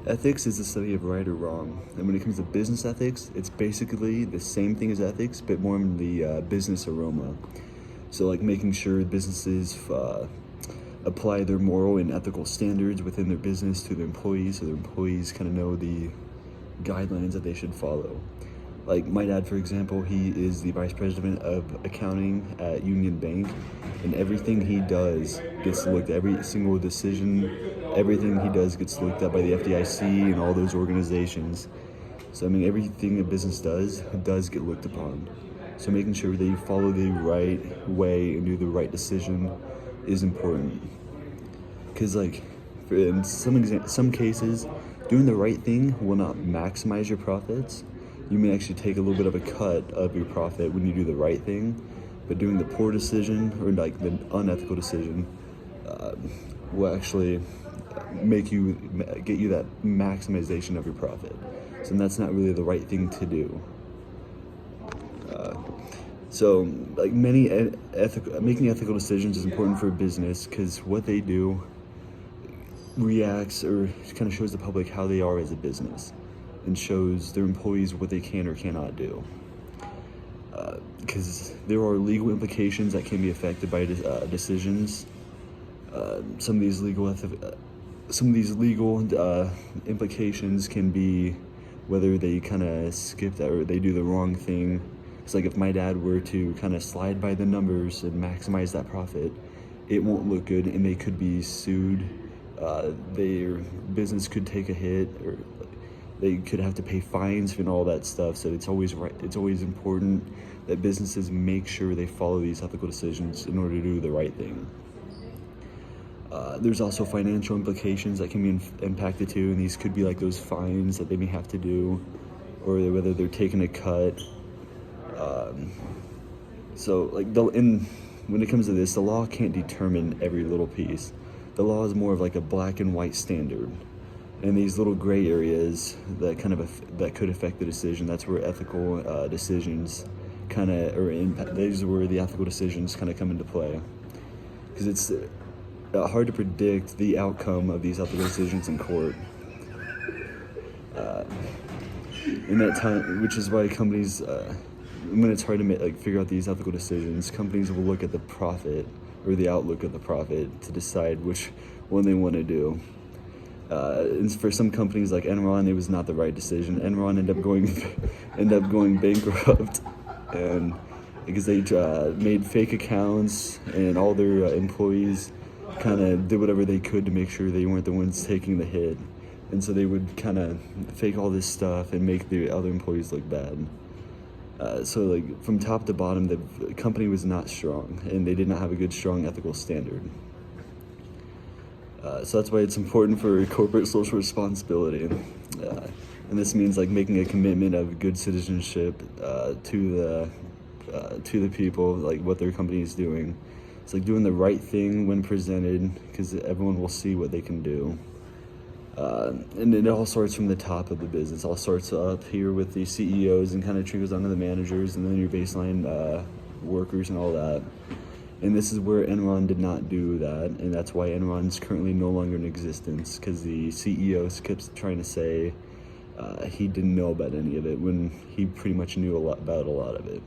Ethics is the study of right or wrong, and when it comes to business ethics, it's basically the same thing as ethics, but more in the business aroma. So, like making sure businesses apply their moral and ethical standards within their business to their employees, so their employees kind of know the guidelines that they should follow. Like my dad, for example, he is the vice president of accounting at Union Bank, and everything he does gets looked at. Every single decision, everything he does gets looked at by the FDIC and all those organizations. So I mean, everything a business does get looked upon. So making sure that you follow the right way and do the right decision is important. Because like, in some cases, doing the right thing will not maximize your profits. You may actually take a little bit of a cut of your profit when you do the right thing, but doing the poor decision or like the unethical decision will actually get you that maximization of your profit. So that's not really the right thing to do. So like making ethical decisions is important for a business because what they do reacts or kind of shows the public how they are as a business and shows their employees what they can or cannot do. Because there are legal implications that can be affected by decisions. Some of these legal implications can be whether they kind of skip that or they do the wrong thing. It's like if my dad were to kind of slide by the numbers and maximize that profit, it won't look good and they could be sued. Their business could take a hit, or they could have to pay fines and all that stuff. So it's always important that businesses make sure they follow these ethical decisions in order to do the right thing. There's also financial implications that can be impacted too, and these could be like those fines that they may have to do, or whether they're taking a cut. So like when it comes to this, the law can't determine every little piece. The law is more of like a black and white standard, and these little gray areas that that could affect the decision. That's where ethical decisions these are where the ethical decisions kind of come into play, because it's hard to predict the outcome of these ethical decisions in court. In that time, which is why companies, when it's hard to figure out these ethical decisions, companies will look at the profit or the outlook of the profit to decide which one they want to do. And for some companies like Enron, it was not the right decision. Enron ended up going bankrupt, and because they made fake accounts, and all their employees kind of did whatever they could to make sure they weren't the ones taking the hit, and so they would kind of fake all this stuff and make the other employees look bad. So like from top to bottom, the company was not strong, and they did not have a good, strong ethical standard. So that's why it's important for corporate social responsibility, and this means like making a commitment of good citizenship to the people, like what their company is doing. It's like doing the right thing when presented, because everyone will see what they can do. And it all starts from the top of the business. It all starts up here with the CEOs and kind of trickles down to the managers and then your baseline workers and all that. And this is where Enron did not do that, and that's why Enron is currently no longer in existence, because the CEO kept trying to say he didn't know about any of it when he pretty much knew about a lot of it.